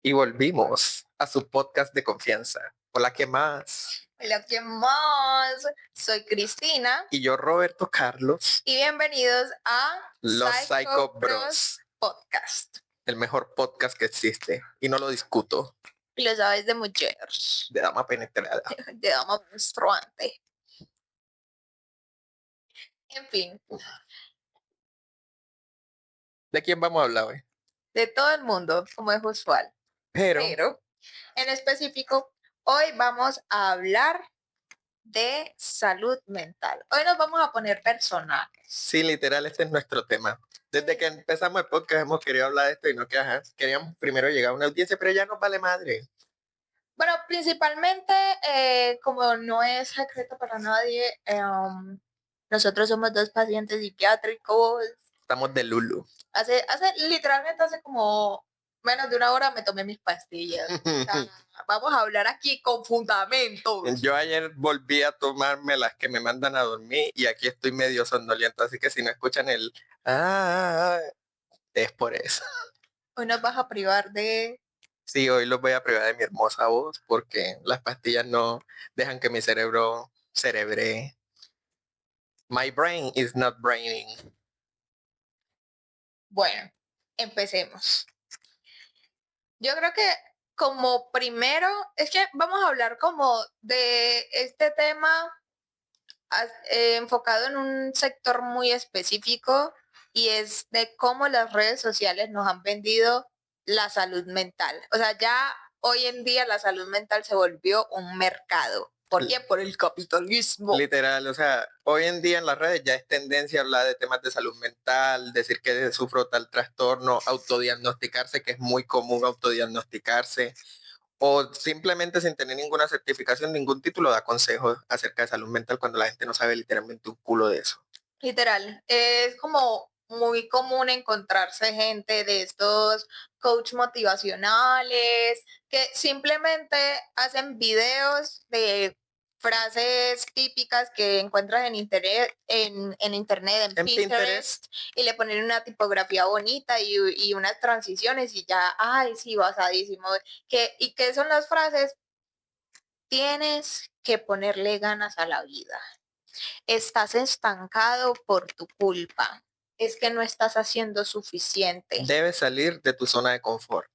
Y volvimos a su podcast de confianza. Hola, ¿qué más? Hola, ¿qué más? Soy Cristina. Y yo, Roberto Carlos. Y bienvenidos a Los Psycho Bros. Podcast. El mejor podcast que existe. Y no lo discuto. Y lo sabes de mujeres. De dama penetrada. De dama menstruante. En fin. ¿De quién vamos a hablar hoy? De todo el mundo, como es usual. Pero, en específico, hoy vamos a hablar de salud mental. Hoy nos vamos a poner personales. Sí, literal, este es nuestro tema. Desde que empezamos el podcast hemos querido hablar de esto y no que queríamos primero llegar a una audiencia, pero ya nos vale madre. Bueno, principalmente, como no es secreto para nadie, nosotros somos dos pacientes psiquiátricos. Estamos de Lulu. Literalmente hace como menos de una hora me tomé mis pastillas. O sea, vamos a hablar aquí con fundamentos. Yo ayer volví a tomarme las que me mandan a dormir y aquí estoy medio somnoliento, así que si no escuchan el es por eso. Hoy nos vas a privar de... Sí, hoy los voy a privar de mi hermosa voz porque las pastillas no dejan que mi cerebro cerebre. My brain is not braining. Bueno, empecemos. Yo creo que como primero, es que vamos a hablar como de este tema enfocado en un sector muy específico y es de cómo las redes sociales nos han vendido la salud mental. O sea, ya hoy en día la salud mental se volvió un mercado. ¿Por qué? Por el capitalismo. Literal, o sea, hoy en día en las redes ya es tendencia a hablar de temas de salud mental, decir que sufro tal trastorno, autodiagnosticarse, que es muy común autodiagnosticarse, o simplemente sin tener ninguna certificación, ningún título da consejos acerca de salud mental cuando la gente no sabe literalmente un culo de eso. Literal, es como muy común encontrarse gente de estos coach motivacionales que simplemente hacen videos de frases típicas que encuentras en internet, en Pinterest, y le ponen una tipografía bonita y unas transiciones y ya, ay, sí, basadísimo. ¿Y qué son las frases? Tienes que ponerle ganas a la vida. Estás estancado por tu culpa. Es que no estás haciendo suficiente. Debes salir de tu zona de confort.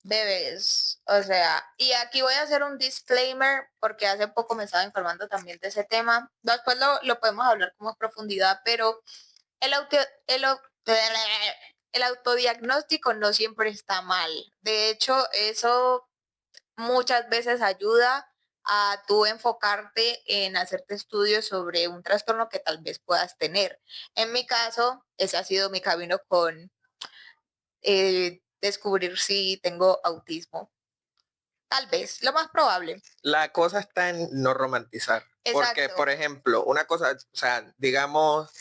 Bebés, o sea, y aquí voy a hacer un disclaimer porque hace poco me estaba informando también de ese tema. Después lo podemos hablar con más profundidad, pero el, auto, el, el autodiagnóstico no siempre está mal. De hecho, eso muchas veces ayuda a tú enfocarte en hacerte estudios sobre un trastorno que tal vez puedas tener. En mi caso, ese ha sido mi camino con descubrir si tengo autismo. Tal vez, lo más probable. La cosa está en no romantizar. Exacto. Porque, por ejemplo, una cosa, o sea, digamos,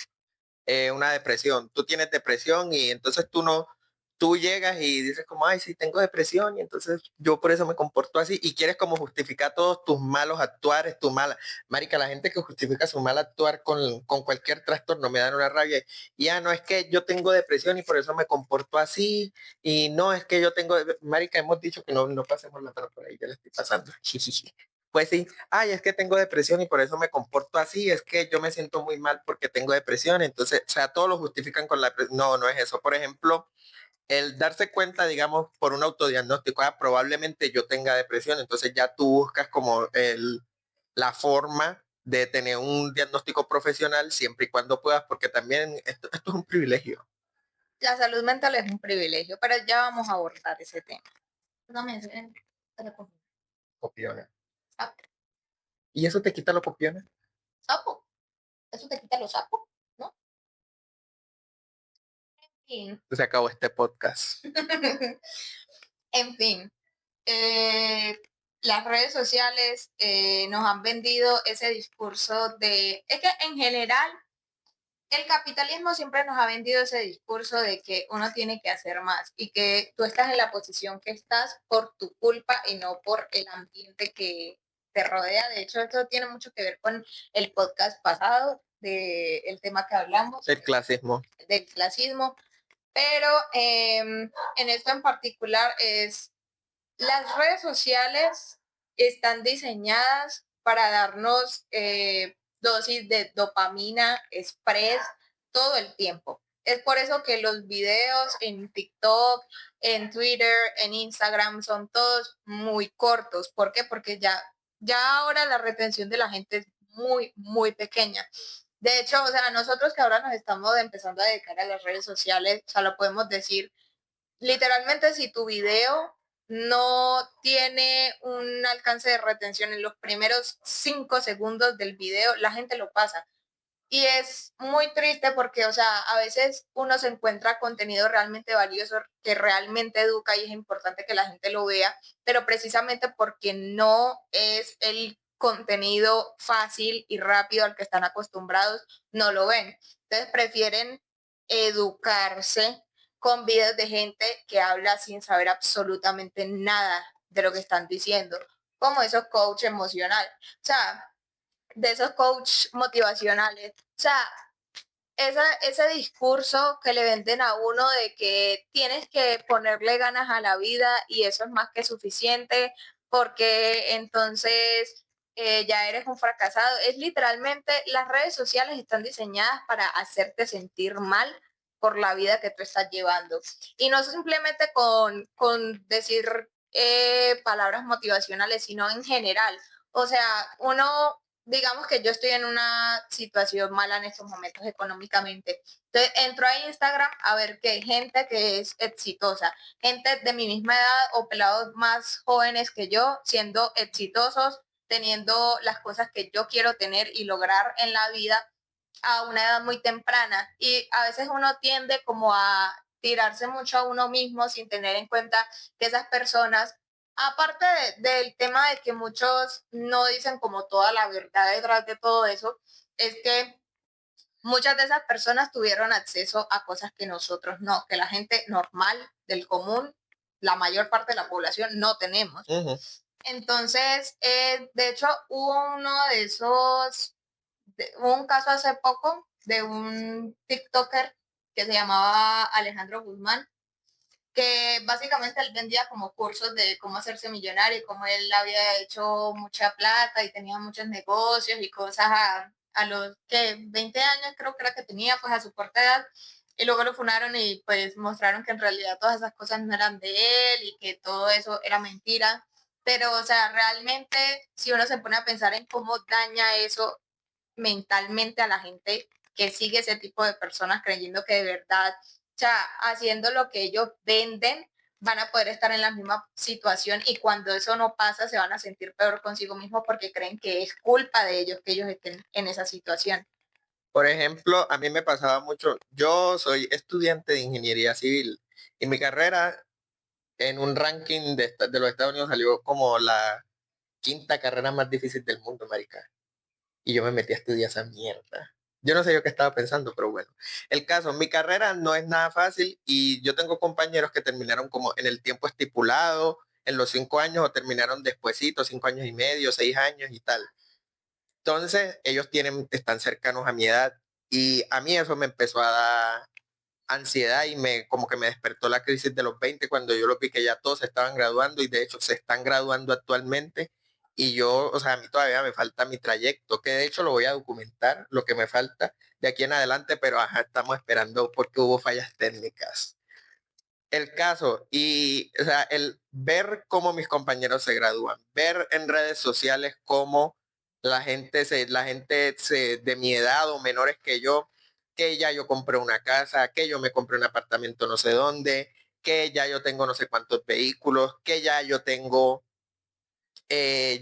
una depresión. Tú tienes depresión y entonces tú llegas y dices como, ay, sí, tengo depresión y entonces yo por eso me comporto así y quieres como justificar todos tus malos actuares, tu mala. Marica, la gente que justifica su mal actuar con cualquier trastorno me dan una rabia. Y ya no es que yo tengo depresión y por eso me comporto así y no es que yo tengo, marica, hemos dicho que no pasemos la por ahí, ya le estoy pasando. Pues sí, ay, es que tengo depresión y por eso me comporto así, es que yo me siento muy mal porque tengo depresión, entonces, o sea, todos lo justifican con la depresión. No, no es eso. Por ejemplo, el darse cuenta, digamos, por un autodiagnóstico, probablemente yo tenga depresión, entonces ya tú buscas como la forma de tener un diagnóstico profesional siempre y cuando puedas, porque también esto es un privilegio. La salud mental es un privilegio, pero ya vamos a abordar ese tema. Copiones. Sapo. ¿Y eso te quita los copiones? Sapo. Eso te quita los sapos, ¿no? En fin. Se acabó este podcast. En fin. Las redes sociales nos han vendido ese discurso de... Es que en general el capitalismo siempre nos ha vendido ese discurso de que uno tiene que hacer más y que tú estás en la posición que estás por tu culpa y no por el ambiente que te rodea. De hecho, esto tiene mucho que ver con el podcast pasado del tema que hablamos. El clasismo. Del clasismo. Pero en esto en particular es Las redes sociales están diseñadas para darnos dosis de dopamina, express, todo el tiempo. Es por eso que los videos en TikTok, en Twitter, en Instagram son todos muy cortos. ¿Por qué? Porque ya ahora la retención de la gente es muy, muy pequeña. De hecho, o sea, nosotros que ahora nos estamos empezando a dedicar a las redes sociales, o sea, lo podemos decir literalmente si tu video no tiene un alcance de retención en los primeros 5 segundos del video, la gente lo pasa. Y es muy triste porque, o sea, a veces uno se encuentra contenido realmente valioso que realmente educa y es importante que la gente lo vea, pero precisamente porque no es el contenido fácil y rápido al que están acostumbrados, no lo ven. Entonces prefieren educarse con videos de gente que habla sin saber absolutamente nada de lo que están diciendo, como esos coach emocional. O sea, de esos coach motivacionales. O sea, ese discurso que le venden a uno de que tienes que ponerle ganas a la vida y eso es más que suficiente porque entonces ya eres un fracasado. Es literalmente, las redes sociales están diseñadas para hacerte sentir mal por la vida que tú estás llevando. Y no simplemente con decir palabras motivacionales, sino en general. O sea, uno digamos que yo estoy en una situación mala en estos momentos económicamente. Entonces entro a Instagram a ver que hay gente que es exitosa, gente de mi misma edad o pelados más jóvenes que yo, siendo exitosos, teniendo las cosas que yo quiero tener y lograr en la vida a una edad muy temprana. Y a veces uno tiende como a tirarse mucho a uno mismo sin tener en cuenta que esas personas aparte del tema de que muchos no dicen como toda la verdad detrás de todo eso, es que muchas de esas personas tuvieron acceso a cosas que nosotros no, que la gente normal, del común, la mayor parte de la población no tenemos. Entonces, de hecho, hubo uno de esos, hubo un caso hace poco de un TikToker que se llamaba Alejandro Guzmán, que básicamente él vendía como cursos de cómo hacerse millonario y cómo él había hecho mucha plata y tenía muchos negocios y cosas a los que 20 años creo que era que tenía, pues a su corta edad. Y luego lo funaron y pues mostraron que en realidad todas esas cosas no eran de él y que todo eso era mentira. Pero, o sea, realmente si uno se pone a pensar en cómo daña eso mentalmente a la gente que sigue ese tipo de personas creyendo que de verdad, o sea, haciendo lo que ellos venden, van a poder estar en la misma situación y cuando eso no pasa se van a sentir peor consigo mismos porque creen que es culpa de ellos que ellos estén en esa situación. Por ejemplo, a mí me pasaba mucho, yo soy estudiante de ingeniería civil y mi carrera en un ranking de los Estados Unidos salió como la quinta carrera más difícil del mundo, marica. Y yo me metí a estudiar esa mierda. Yo no sé yo qué estaba pensando, pero bueno. El caso, mi carrera no es nada fácil y yo tengo compañeros que terminaron como en el tiempo estipulado, en los 5 años o terminaron despuesito, 5 años y medio, 6 años y tal. Entonces, están cercanos a mi edad y a mí eso me empezó a dar ansiedad y como que me despertó la crisis de los 20 cuando yo lo vi que ya todos se estaban graduando y de hecho se están graduando actualmente y yo, o sea, a mí todavía me falta mi trayecto, que de hecho lo voy a documentar, lo que me falta de aquí en adelante, pero ajá, estamos esperando porque hubo fallas técnicas. El caso y, o sea, el ver cómo mis compañeros se gradúan, ver en redes sociales cómo la gente de mi edad o menores que yo, que ya yo compré una casa, que yo me compré un apartamento no sé dónde, que ya yo tengo no sé cuántos vehículos, que ya yo tengo,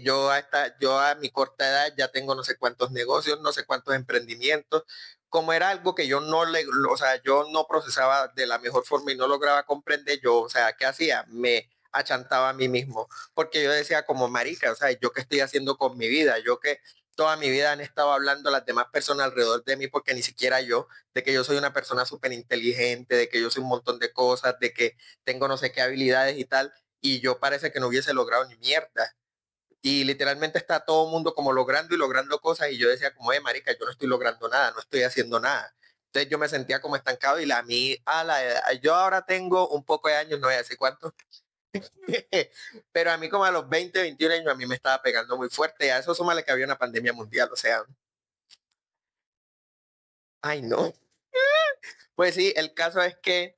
yo a mi corta edad ya tengo no sé cuántos negocios, no sé cuántos emprendimientos, como era algo que yo no o sea, yo no procesaba de la mejor forma y no lograba comprender, yo, o sea, ¿qué hacía? Me achantaba a mí mismo, porque yo decía como marica, o sea, ¿yo qué estoy haciendo con mi vida? Yo que toda mi vida han estado hablando las demás personas alrededor de mí, porque ni siquiera yo, de que yo soy una persona súper inteligente, de que yo soy un montón de cosas, de que tengo no sé qué habilidades y tal, y yo parece que no hubiese logrado ni mierda y literalmente está todo el mundo como logrando y logrando cosas y yo decía como, marica, yo no estoy logrando nada, no estoy haciendo nada. Entonces yo me sentía como estancado y a mí, yo ahora tengo un poco de años, no voy a decir cuántos, Pero a mí como a los 20, 21 años a mí me estaba pegando muy fuerte y a eso súmale que había una pandemia mundial, o sea, ay no. Pues sí, el caso es que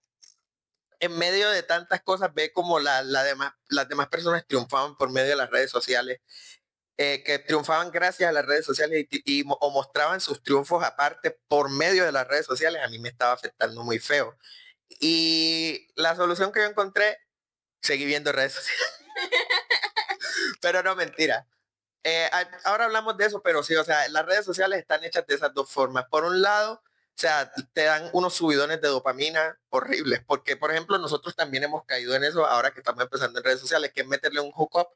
en medio de tantas cosas ve como las demás personas triunfaban por medio de las redes sociales, que triunfaban gracias a las redes sociales o mostraban sus triunfos aparte por medio de las redes sociales, a mí me estaba afectando muy feo. Y la solución que yo encontré, seguí viendo redes sociales, pero no mentira. Ahora hablamos de eso, pero sí, o sea, las redes sociales están hechas de esas dos formas. Por un lado, o sea, te dan unos subidones de dopamina horribles, porque, por ejemplo, nosotros también hemos caído en eso ahora que estamos empezando en redes sociales, que es meterle un hookup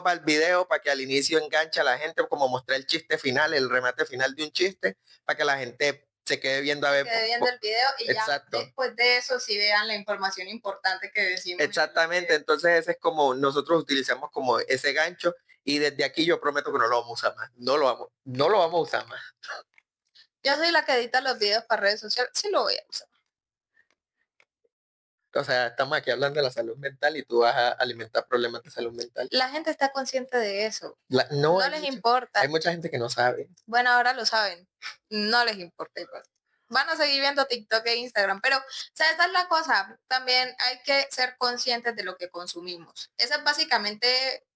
al video para que al inicio enganche a la gente, como mostrar el chiste final, el remate final de un chiste, para que la gente se quede viendo a ver. Quede viendo el video y exacto. Ya después de eso sí vean la información importante que decimos. Exactamente, entonces ese es como nosotros utilizamos como ese gancho y desde aquí yo prometo que no lo vamos a usar más, no lo vamos a usar más. Yo soy la que edita los videos para redes sociales, sí lo voy a usar. O sea, estamos aquí hablando de la salud mental y tú vas a alimentar problemas de salud mental. La gente está consciente de eso. No les importa. Hay mucha gente que no sabe. Bueno, ahora lo saben. No les importa igual. Van a seguir viendo TikTok e Instagram, pero, o sea, esa es la cosa. También hay que ser conscientes de lo que consumimos. Esa es básicamente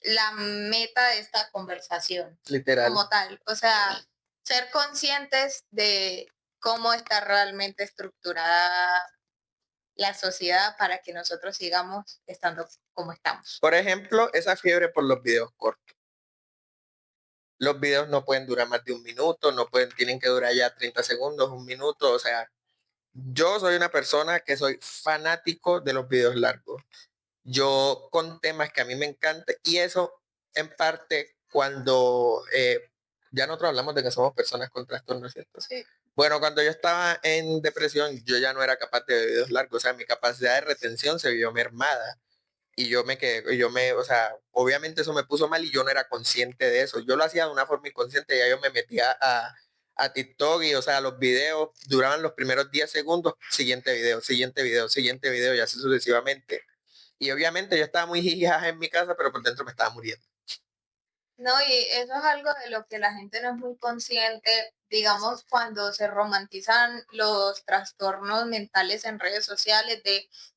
la meta de esta conversación. Literal. Como tal. O sea, ser conscientes de cómo está realmente estructurada la sociedad para que nosotros sigamos estando como estamos. Por ejemplo, esa fiebre por los videos cortos. Los videos no pueden durar más de un minuto, tienen que durar ya 30 segundos, un minuto, o sea, yo soy una persona que soy fanático de los videos largos. Yo con temas que a mí me encantan y eso en parte cuando ya nosotros hablamos de que somos personas con trastornos, ¿cierto? Sí. Bueno, cuando yo estaba en depresión, yo ya no era capaz de videos largos, o sea, mi capacidad de retención se vio mermada y yo me quedé, o sea, obviamente eso me puso mal y yo no era consciente de eso. Yo lo hacía de una forma inconsciente, ya yo me metía a TikTok y, o sea, los videos duraban los primeros 10 segundos, siguiente video, siguiente video, siguiente video y así sucesivamente. Y obviamente yo estaba muy jijaja en mi casa, pero por dentro me estaba muriendo. No, y eso es algo de lo que la gente no es muy consciente, digamos, cuando se romantizan los trastornos mentales en redes sociales,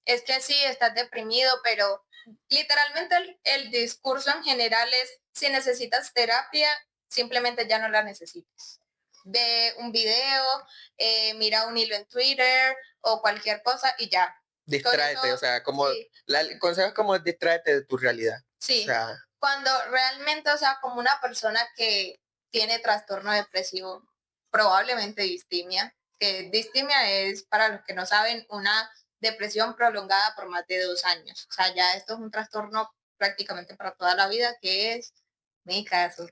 es que sí, estás deprimido, pero literalmente el discurso en general es, si necesitas terapia, simplemente ya no la necesitas. Ve un video, mira un hilo en Twitter o cualquier cosa y ya. Distráete, eso, o sea, como sí. El consejo es como distráete de tu realidad. Sí. O sea, cuando realmente, o sea, como una persona que tiene trastorno depresivo, probablemente distimia, que distimia es, para los que no saben, una depresión prolongada por más de 2 años. O sea, ya esto es un trastorno prácticamente para toda la vida, que es mi caso.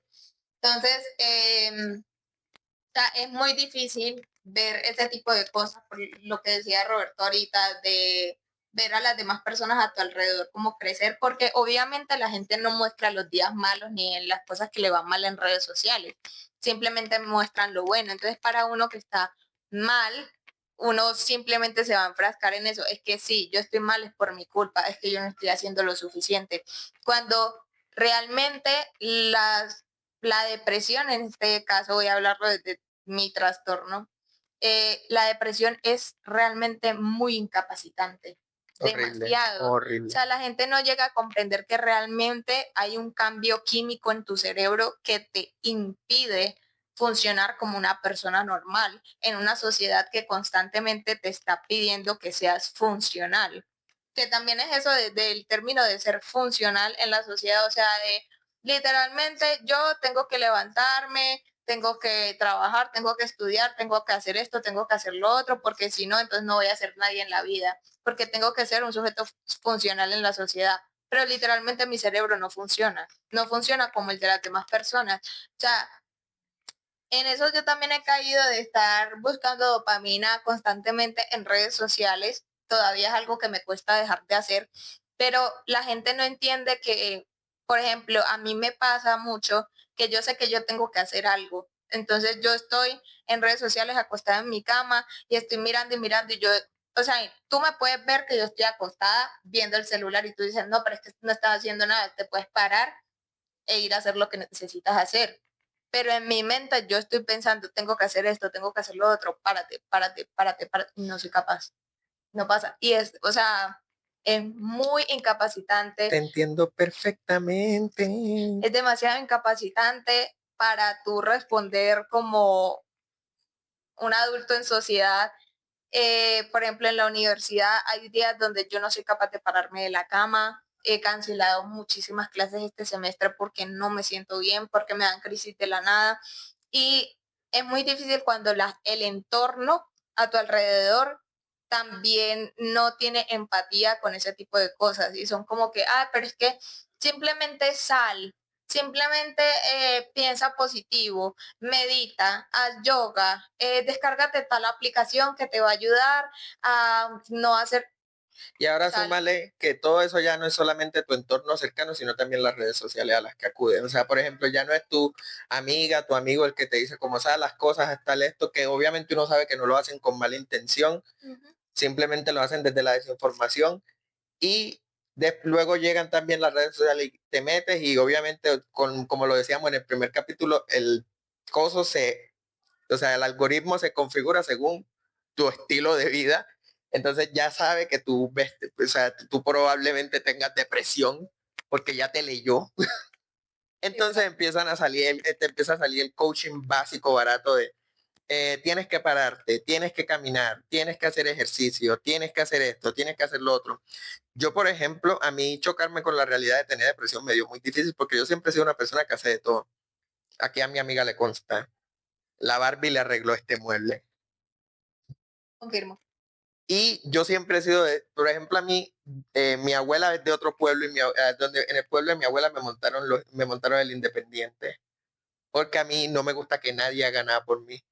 Entonces, o sea, es muy difícil ver ese tipo de cosas, por lo que decía Roberto ahorita, de ver a las demás personas a tu alrededor como crecer, porque obviamente la gente no muestra los días malos ni en las cosas que le van mal en redes sociales, simplemente muestran lo bueno. Entonces, para uno que está mal, uno simplemente se va a enfrascar en eso. Es que sí, yo estoy mal, es por mi culpa, es que yo no estoy haciendo lo suficiente. Cuando realmente la depresión, en este caso voy a hablarlo desde mi trastorno, la depresión es realmente muy incapacitante. horrible, Demasiado. horrible. O sea, la gente no llega a comprender que realmente hay un cambio químico en tu cerebro que te impide funcionar como una persona normal en una sociedad que constantemente te está pidiendo que seas funcional. Que también es eso del término de ser funcional en la sociedad, o sea, de literalmente yo tengo que levantarme, tengo que trabajar, tengo que estudiar, tengo que hacer esto, tengo que hacer lo otro, porque si no, entonces no voy a ser nadie en la vida, porque tengo que ser un sujeto funcional en la sociedad. Pero literalmente mi cerebro no funciona como el de las demás personas. O sea, en eso yo también he caído de estar buscando dopamina constantemente en redes sociales. Todavía es algo que me cuesta dejar de hacer, pero la gente no entiende que, por ejemplo, a mí me pasa mucho que yo sé que yo tengo que hacer algo. Entonces yo estoy en redes sociales acostada en mi cama y estoy mirando y mirando y yo o sea, tú me puedes ver que yo estoy acostada viendo el celular y tú dices, no, pero es que no estás haciendo nada, te puedes parar e ir a hacer lo que necesitas hacer. Pero en mi mente yo estoy pensando, tengo que hacer esto, tengo que hacer lo otro, párate, párate, párate, párate, y no soy capaz, no pasa. Y es, o sea, es muy incapacitante. Te entiendo perfectamente. Es demasiado incapacitante para tú responder como un adulto en sociedad. Por ejemplo, en la universidad hay días donde yo no soy capaz de pararme de la cama. He cancelado muchísimas clases este semestre porque no me siento bien, porque me dan crisis de la nada. Y es muy difícil cuando el entorno a tu alrededor también no tiene empatía con ese tipo de cosas. Y son como que, pero es que simplemente sal, simplemente piensa positivo, medita, haz yoga, descárgate tal aplicación que te va a ayudar a no hacer. Y ahora Sal. súmale que todo eso ya no es solamente tu entorno cercano, sino también las redes sociales a las que acudes. O sea, por ejemplo, ya no es tu amiga, tu amigo el que te dice cómo sabes las cosas, hasta esto, que obviamente uno sabe que no lo hacen con mala intención, simplemente lo hacen desde la desinformación y luego llegan también las redes sociales y te metes y obviamente, como lo decíamos en el primer capítulo, el coso o sea, el algoritmo se configura según tu estilo de vida. Entonces ya sabe que tú ves, o sea, tú probablemente tengas depresión porque ya te leyó. Entonces empiezan a salir, te empieza a salir el coaching básico barato de tienes que pararte, tienes que caminar, tienes que hacer ejercicio, tienes que hacer esto, tienes que hacer lo otro. Yo, por ejemplo, a mí chocarme con la realidad de tener depresión me dio muy difícil porque yo siempre he sido una persona que hace de todo. Aquí a mi amiga le consta, la Barbie le arregló este mueble. Confirmo. Y yo siempre he sido, por ejemplo, a mí, mi abuela es de otro pueblo y donde, en el pueblo de mi abuela me montaron el Independiente, porque a mí no me gusta que nadie haga nada por mí.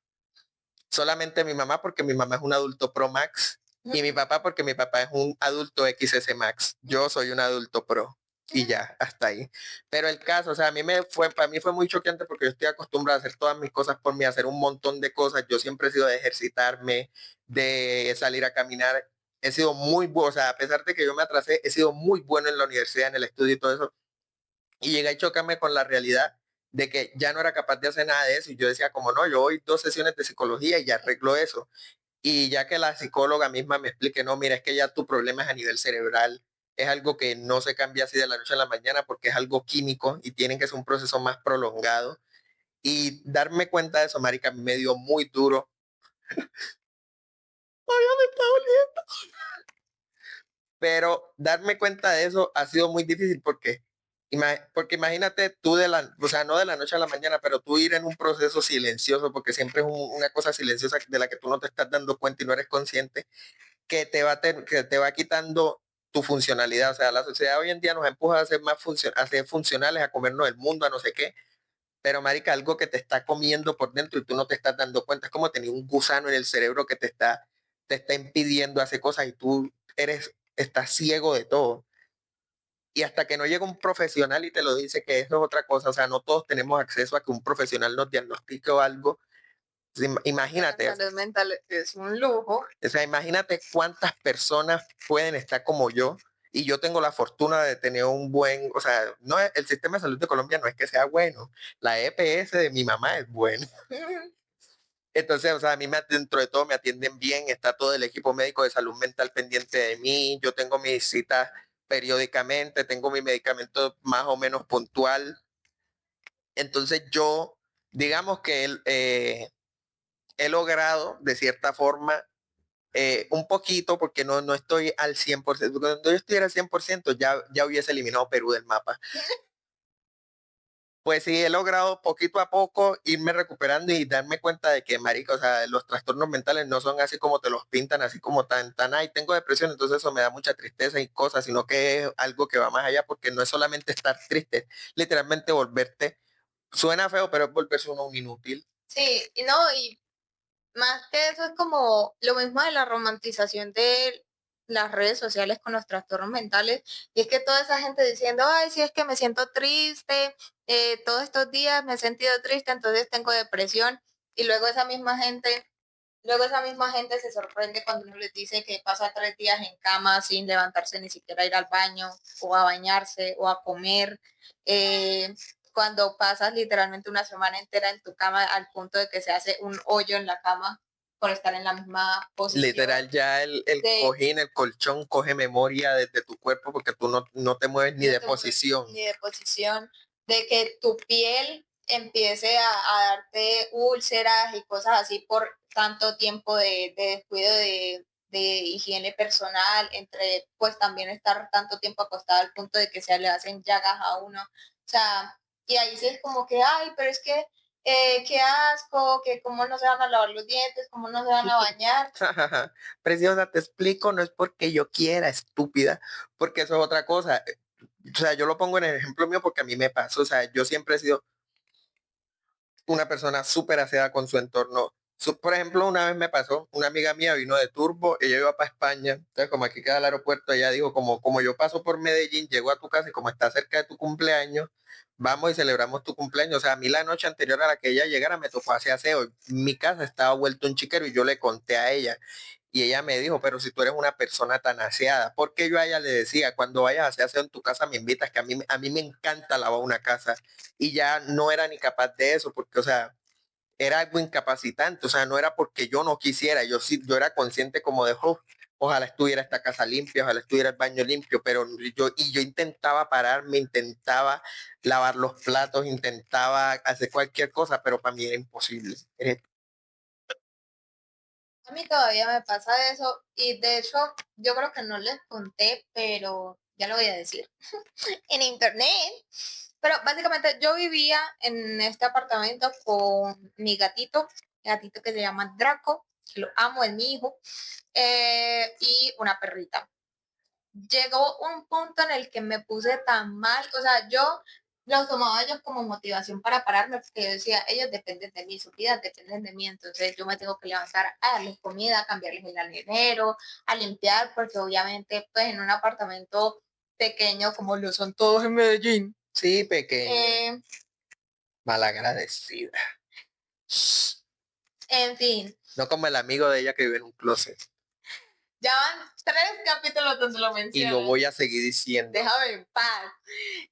Solamente mi mamá, porque mi mamá es un adulto Pro Max, y mi papá, porque mi papá es un adulto XS Max. Yo soy un adulto Pro. Y ya, hasta ahí. Pero el caso, o sea, para mí fue muy choqueante porque yo estoy acostumbrado a hacer todas mis cosas por mí, a hacer un montón de cosas. Yo siempre he sido de ejercitarme, de salir a caminar. He sido muy bueno, o sea, a pesar de que yo me atrasé, he sido muy bueno en la universidad, en el estudio y todo eso. Y llegué a chocarme con la realidad de que ya no era capaz de hacer nada de eso. Y yo decía, como no, yo voy 2 sesiones de psicología y ya arreglo eso. Y ya que la psicóloga misma me explique, no, mira, es que ya tu problema es a nivel cerebral, es algo que no se cambia así de la noche a la mañana porque es algo químico y tienen que ser un proceso más prolongado. Y darme cuenta de eso, marica, me dio muy duro. Todavía me está doliendo. Pero darme cuenta de eso ha sido muy difícil porque imagínate tú o sea, no de la noche a la mañana, pero tú ir en un proceso silencioso, porque siempre es una cosa silenciosa de la que tú no te estás dando cuenta y no eres consciente, que te va quitando tu funcionalidad. O sea, la sociedad hoy en día nos empuja a ser a ser funcionales, a comernos el mundo, a no sé qué. Pero, marica, algo que te está comiendo por dentro y tú no te estás dando cuenta. Es como tener un gusano en el cerebro que te está impidiendo hacer cosas y tú estás ciego de todo. Y hasta que no llega un profesional y te lo dice que eso es otra cosa, o sea, no todos tenemos acceso a que un profesional nos diagnostique o algo. La Imagínate, salud mental es un lujo. o sea, imagínate cuántas personas pueden estar como yo y yo tengo la fortuna de tener un buen, o sea, no el sistema de salud de Colombia no es que sea bueno, la EPS de mi mamá es buena. Entonces, o sea, a mí dentro de todo me atienden bien, está todo el equipo médico de salud mental pendiente de mí, yo tengo mis citas periódicamente, tengo mi medicamento más o menos puntual. Entonces yo, digamos que he logrado de cierta forma un poquito, porque no estoy al 100%. Cuando yo estuviera al 100%, ya hubiese eliminado Perú del mapa. Pues sí, he logrado poquito a poco irme recuperando y darme cuenta de que, marica, o sea, los trastornos mentales no son así como te los pintan, así como ay, tengo depresión, entonces eso me da mucha tristeza y cosas, sino que es algo que va más allá, porque no es solamente estar triste, literalmente volverte, suena feo, pero es volverse uno un inútil. Sí, y no, y más que eso es como lo mismo de la romantización de las redes sociales con los trastornos mentales. Y es que toda esa gente diciendo, ay, sí, es que me siento triste, todos estos días me he sentido triste, entonces tengo depresión. Y luego esa misma gente Luego esa misma gente se sorprende cuando uno les dice que pasa 3 días en cama sin levantarse ni siquiera a ir al baño o a bañarse o a comer. Cuando pasas literalmente una semana entera en tu cama al punto de que se hace un hoyo en la cama por estar en la misma posición. Literal, ya el De, cojín, el colchón coge memoria desde tu cuerpo porque tú no te mueves ni no de te mueves posición. ni de posición, de que tu piel empiece a darte úlceras y cosas así por tanto tiempo de descuido de higiene personal, entre pues también estar tanto tiempo acostado al punto de que se le hacen llagas a uno. O sea, y ahí sí es como que, ay, pero es que qué asco, que cómo no se van a lavar los dientes, cómo no se van a bañar. Preciosa, te explico, no es porque yo quiera, estúpida, porque eso es otra cosa. O sea, yo lo pongo en el ejemplo mío porque a mí me pasó. O sea, yo siempre he sido una persona súper aseada con su entorno. Por ejemplo, una vez me pasó, una amiga mía vino de Turbo, ella iba para España, entonces como aquí queda el aeropuerto, ella dijo, como yo paso por Medellín, llego a tu casa y como está cerca de tu cumpleaños, vamos y celebramos tu cumpleaños. O sea, a mí la noche anterior a la que ella llegara me tocó hacer aseo. Mi casa estaba vuelto un chiquero y yo le conté a ella. Y ella me dijo, pero si tú eres una persona tan aseada, porque yo a ella le decía, cuando vayas a hacer aseo en tu casa me invitas, que a mí me encanta lavar una casa. Y ya no era ni capaz de eso, porque, o sea, era algo incapacitante, o sea, no era porque yo no quisiera, yo sí, yo era consciente como de, "Oh, ojalá estuviera esta casa limpia, ojalá estuviera el baño limpio", pero yo intentaba pararme, intentaba lavar los platos, intentaba hacer cualquier cosa, pero para mí era imposible. A mí todavía me pasa eso y de hecho yo creo que no les conté, pero ya lo voy a decir en internet. Pero básicamente yo vivía en este apartamento con mi gatito que se llama Draco, que lo amo, es mi hijo, y una perrita. Llegó un punto en el que me puse tan mal, o sea, yo los tomaba ellos como motivación para pararme, porque yo decía, ellos dependen de mí, sus vidas dependen de mí, entonces yo me tengo que levantar a darles comida, a cambiarles el arenero, a limpiar, porque obviamente pues en un apartamento pequeño como lo son todos en Medellín, Sí, pequeña, eh, malagradecida. en fin, No como el amigo de ella que vive en un closet. ya van 3 capítulos donde lo Y lo mencionan. voy a seguir diciendo. Déjame en paz.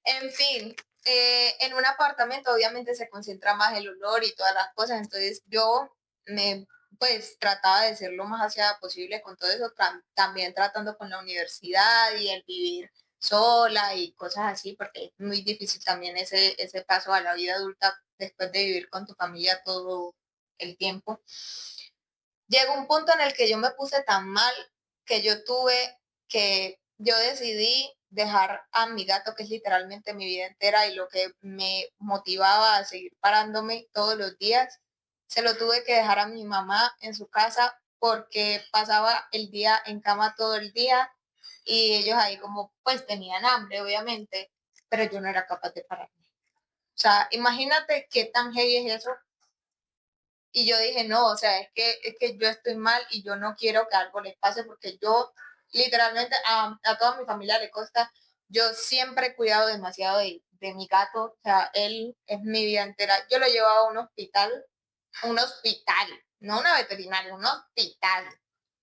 En fin, en un apartamento obviamente se concentra más el olor y todas las cosas, entonces yo me pues trataba de ser lo más aseada posible con todo eso, también tratando con la universidad y el vivir sola y cosas así, porque es muy difícil también ese paso a la vida adulta después de vivir con tu familia todo el tiempo. Llegó un punto en el que yo me puse tan mal que yo decidí dejar a mi gato, que es literalmente mi vida entera y lo que me motivaba a seguir parándome todos los días, se lo tuve que dejar a mi mamá en su casa porque pasaba el día en cama todo el día y ellos ahí como pues tenían hambre, obviamente, pero yo no era capaz de pararme. O sea, imagínate qué tan heavy es eso. Y yo dije, no, o sea, es que yo estoy mal y yo no quiero que algo les pase porque yo literalmente a toda mi familia le consta, yo siempre he cuidado demasiado de mi gato, o sea, él es mi vida entera. Yo lo llevaba a un hospital, no una veterinaria, un hospital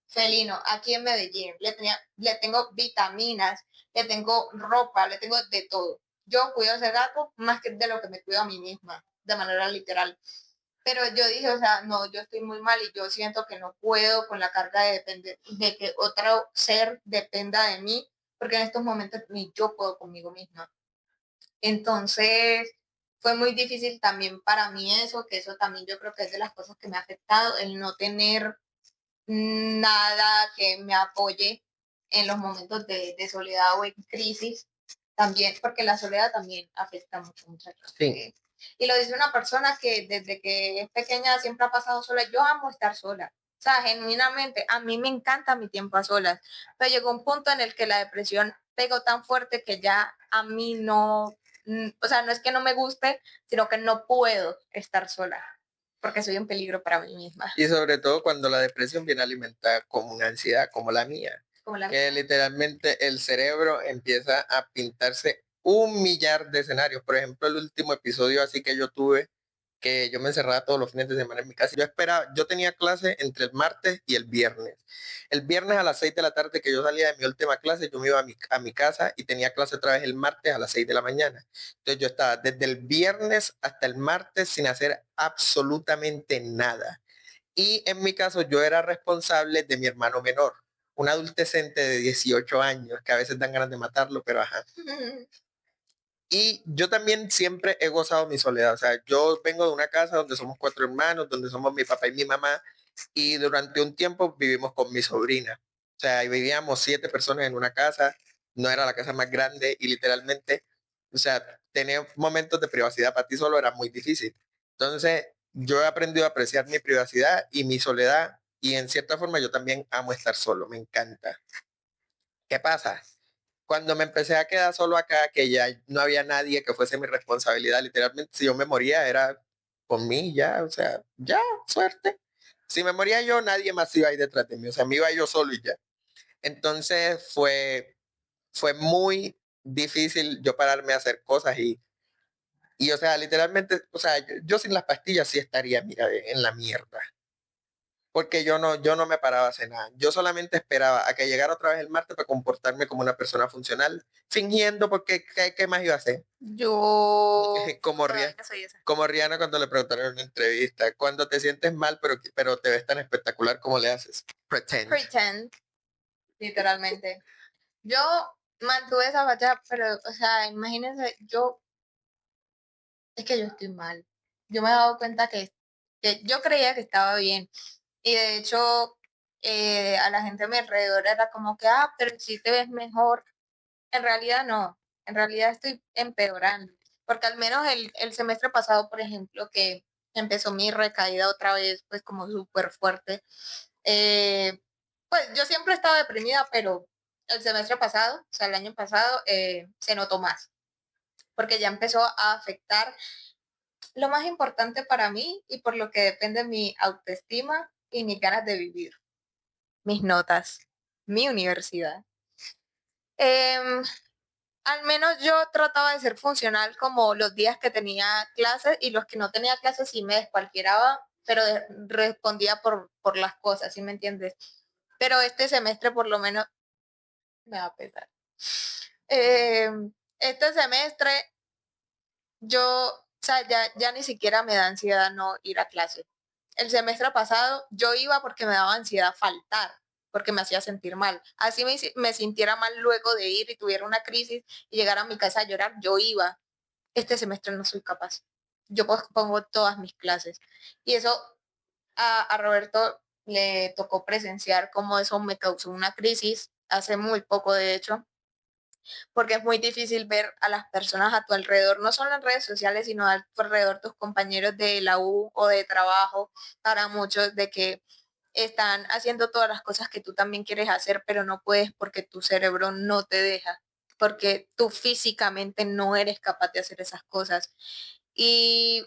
felino aquí en Medellín. Le tengo vitaminas, le tengo ropa, le tengo de todo. Yo cuido a ese gato más que de lo que me cuido a mí misma, de manera literal. Pero yo dije, o sea, no, yo estoy muy mal y yo siento que no puedo con la carga de depender, de que otro ser dependa de mí, porque en estos momentos ni yo puedo conmigo misma. Entonces, fue muy difícil también para mí eso, que eso también yo creo que es de las cosas que me ha afectado, el no tener nada que me apoye en los momentos de soledad o en crisis, también, porque la soledad también afecta mucho, muchachos. Sí. Y lo dice una persona que desde que es pequeña siempre ha pasado sola. Yo amo estar sola. O sea, genuinamente, a mí me encanta mi tiempo a solas. Pero llegó un punto en el que la depresión pegó tan fuerte que ya a mí no, o sea, no es que no me guste, sino que no puedo estar sola, porque soy un peligro para mí misma. Y sobre todo cuando la depresión viene alimentada con una ansiedad como la mía, Como la que literalmente el cerebro empieza a pintarse un millar de escenarios. Por ejemplo, el último episodio así que yo tuve, que yo me encerraba todos los fines de semana en mi casa. Yo esperaba, yo tenía clase entre el martes y el viernes. El viernes a las 6 de la tarde que yo salía de mi última clase, yo me iba a mi casa y tenía clase otra vez el martes a las 6 de la mañana. Entonces yo estaba desde el viernes hasta el martes sin hacer absolutamente nada. Y en mi caso yo era responsable de mi hermano menor, un adolescente de 18 años, que a veces dan ganas de matarlo, pero ajá. Y yo también siempre he gozado mi soledad. O sea, yo vengo de una casa donde somos 4 hermanos, donde somos mi papá y mi mamá, y durante un tiempo vivimos con mi sobrina. O sea, ahí vivíamos 7 personas en una casa, no era la casa más grande y literalmente, o sea, tener momentos de privacidad para ti solo era muy difícil. Entonces, yo he aprendido a apreciar mi privacidad y mi soledad y en cierta forma yo también amo estar solo, me encanta. ¿Qué pasa? Cuando me empecé a quedar solo acá, que ya no había nadie que fuese mi responsabilidad, literalmente si yo me moría era con mí ya, o sea, ya, suerte. Si me moría yo, nadie más iba ahí detrás de mí, o sea, me iba yo solo y ya. Entonces fue muy difícil yo pararme a hacer cosas y o sea, literalmente, o sea, yo sin las pastillas sí estaría, mira, en la mierda porque yo no me paraba a hacer nada. Yo solamente esperaba a que llegara otra vez el martes para comportarme como una persona funcional, fingiendo porque ¿qué más iba a hacer? Yo Como, todavía soy esa. como Rihanna cuando le preguntaron en una entrevista, cuando te sientes mal pero te ves tan espectacular, ¿cómo le haces? Pretend. Pretend, literalmente. Yo mantuve esa batalla, pero, o sea, imagínense, es que yo estoy mal. Yo me he dado cuenta que yo creía que estaba bien. Y de hecho, a la gente a mi alrededor era como que, pero si te ves mejor. En realidad no, en realidad estoy empeorando. Porque al menos el semestre pasado, por ejemplo, que empezó mi recaída otra vez, pues como súper fuerte. eh, pues yo siempre he estado deprimida, pero el semestre pasado, o sea, el año pasado, se notó más. Porque ya empezó a afectar lo más importante para mí y por lo que depende mi autoestima y mis ganas de vivir, mis notas, mi universidad. Em, Al menos yo trataba de ser funcional como los días que tenía clases y los que no tenía clases sí me descualquieraba, pero respondía por las cosas, ¿sí me entiendes? Pero este semestre por lo menos me va a pesar. Este semestre yo, o sea, ya ni siquiera me da ansiedad no ir a clase. El semestre pasado yo iba porque me daba ansiedad faltar, porque me hacía sentir mal. Así me sintiera mal luego de ir y tuviera una crisis y llegar a mi casa a llorar, yo iba. Este semestre no soy capaz. Yo pongo todas mis clases. Y eso a Roberto le tocó presenciar cómo eso me causó una crisis hace muy poco, de hecho, porque es muy difícil ver a las personas a tu alrededor, no solo en redes sociales, sino a tu alrededor tus compañeros de la U o de trabajo, para muchos de que están haciendo todas las cosas que tú también quieres hacer, pero no puedes porque tu cerebro no te deja, porque tú físicamente no eres capaz de hacer esas cosas. Y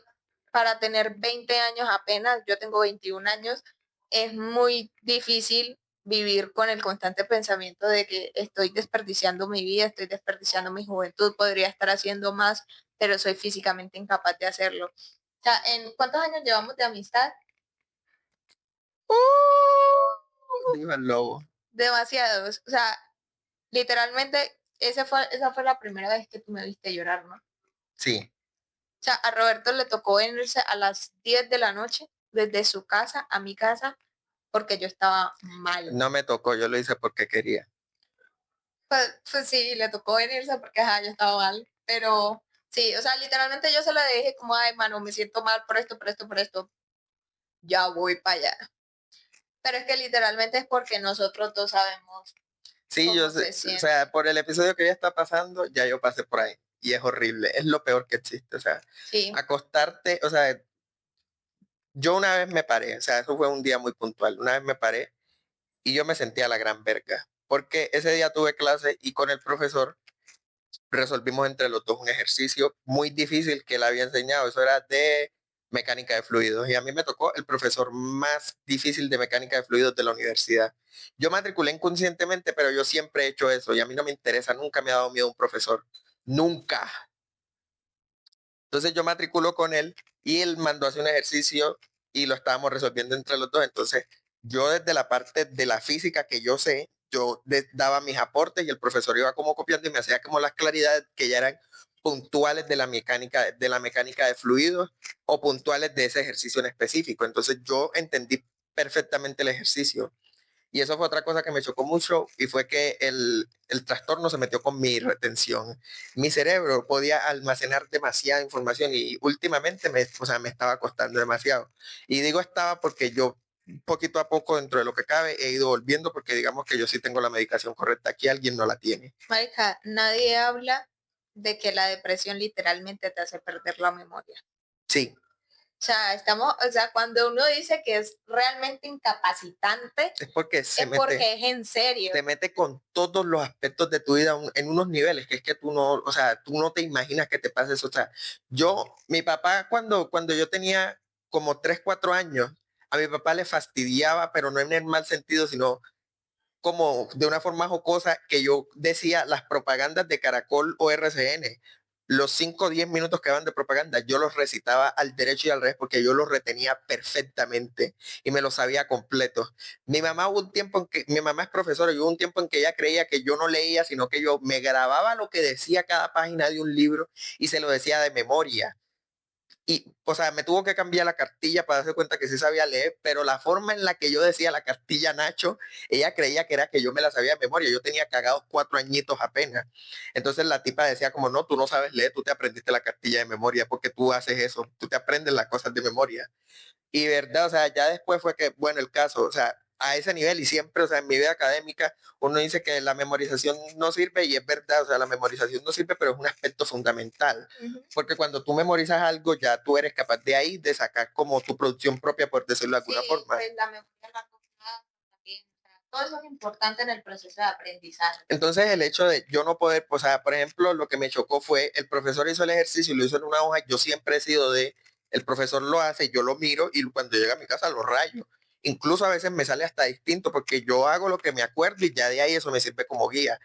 para tener 20 años apenas, yo tengo 21 años, es muy difícil vivir con el constante pensamiento de que estoy desperdiciando mi vida, estoy desperdiciando mi juventud, podría estar haciendo más, pero soy físicamente incapaz de hacerlo. O sea, ¿en cuántos años llevamos de amistad? Dijo el lobo. Demasiados. O sea, literalmente, esa fue la primera vez que tú me viste llorar, ¿no? O Sí, sea, a Roberto le tocó venirse a las 10 de la noche desde su casa a mi casa porque yo estaba mal. no me tocó, yo lo hice porque quería. Pues sí, le tocó venirse porque ajá, yo estaba mal. Pero sí, o sea, literalmente yo se lo dije como, ay, mano, me siento mal por esto, por esto, por esto. Ya voy para allá. Pero es que literalmente es porque nosotros dos sabemos Sí, yo cómo sé, se o siente. sea, por el episodio que ya está pasando, ya yo pasé por ahí. Y es horrible, es lo peor que existe. O sea, Sí. acostarte, o sea, yo una vez me paré, o sea, eso fue un día muy puntual. Una vez me paré y yo me sentía la gran verga, porque ese día tuve clase y con el profesor resolvimos entre los dos un ejercicio muy difícil que él había enseñado. Eso era de mecánica de fluidos y a mí me tocó el profesor más difícil de mecánica de fluidos de la universidad. Yo matriculé inconscientemente, pero yo siempre he hecho eso y a mí no me interesa, nunca me ha dado miedo un profesor, nunca. Entonces yo matriculo con él y él mandó a hacer un ejercicio y lo estábamos resolviendo entre los dos. Entonces, yo desde la parte de la física que yo sé, daba mis aportes y el profesor iba como copiando y me hacía como las claridades que ya eran puntuales de la mecánica de fluidos o puntuales de ese ejercicio en específico. Entonces yo entendí perfectamente el ejercicio. Y eso fue otra cosa que me chocó mucho y fue que el trastorno se metió con mi retención. Mi cerebro podía almacenar demasiada información y últimamente o sea, me estaba costando demasiado. Y digo estaba porque yo poquito a poco dentro de lo que cabe he ido volviendo porque digamos que yo sí tengo la medicación correcta, aquí alguien no la tiene. Marica, nadie habla de que la depresión literalmente te hace perder la memoria. Sí, O sea, o sea, cuando uno dice que es realmente incapacitante, es porque es porque es en serio. se mete con todos los aspectos de tu vida en unos niveles que es que tú no, o sea, tú no te imaginas que te pase eso. O sea, mi papá cuando yo tenía como 3 4 años, a mi papá le fastidiaba, pero no en el mal sentido, sino como de una forma jocosa que yo decía las propagandas de Caracol o RCN. Los 5 o 10 minutos que van de propaganda, yo los recitaba al derecho y al revés porque yo los retenía perfectamente y me los sabía completos. Mi mamá es profesora y hubo un tiempo en que ella creía que yo no leía, sino que yo me grababa lo que decía cada página de un libro y se lo decía de memoria. Y, o sea, me tuvo que cambiar la cartilla para darse cuenta que sí sabía leer, pero la forma en la que yo decía la cartilla Nacho, ella creía que era que yo me la sabía de memoria. Yo tenía cagados 4 añitos apenas. Entonces la tipa decía como, no, tú no sabes leer, tú te aprendiste la cartilla de memoria porque tú haces eso, tú te aprendes las cosas de memoria. Y verdad, o sea, ya después fue que, bueno, el caso, o sea, a ese nivel y siempre, o sea, en mi vida académica, uno dice que la memorización no sirve y es verdad, o sea, la memorización no sirve, pero es un aspecto fundamental, porque cuando tú memorizas algo, ya tú eres capaz de ahí de sacar como tu producción propia, por decirlo de alguna Sí, forma. pues la memoria la cosa también. O sea, todo eso es importante en el proceso de aprendizaje. Entonces el hecho de yo no poder, o sea, por ejemplo, lo que me chocó fue el profesor hizo el ejercicio y lo hizo en una hoja, yo siempre he sido de, el profesor lo hace, yo lo miro y cuando llega a mi casa lo rayo. Incluso a veces me sale hasta distinto porque yo hago lo que me acuerdo y ya de ahí eso me sirve como guía.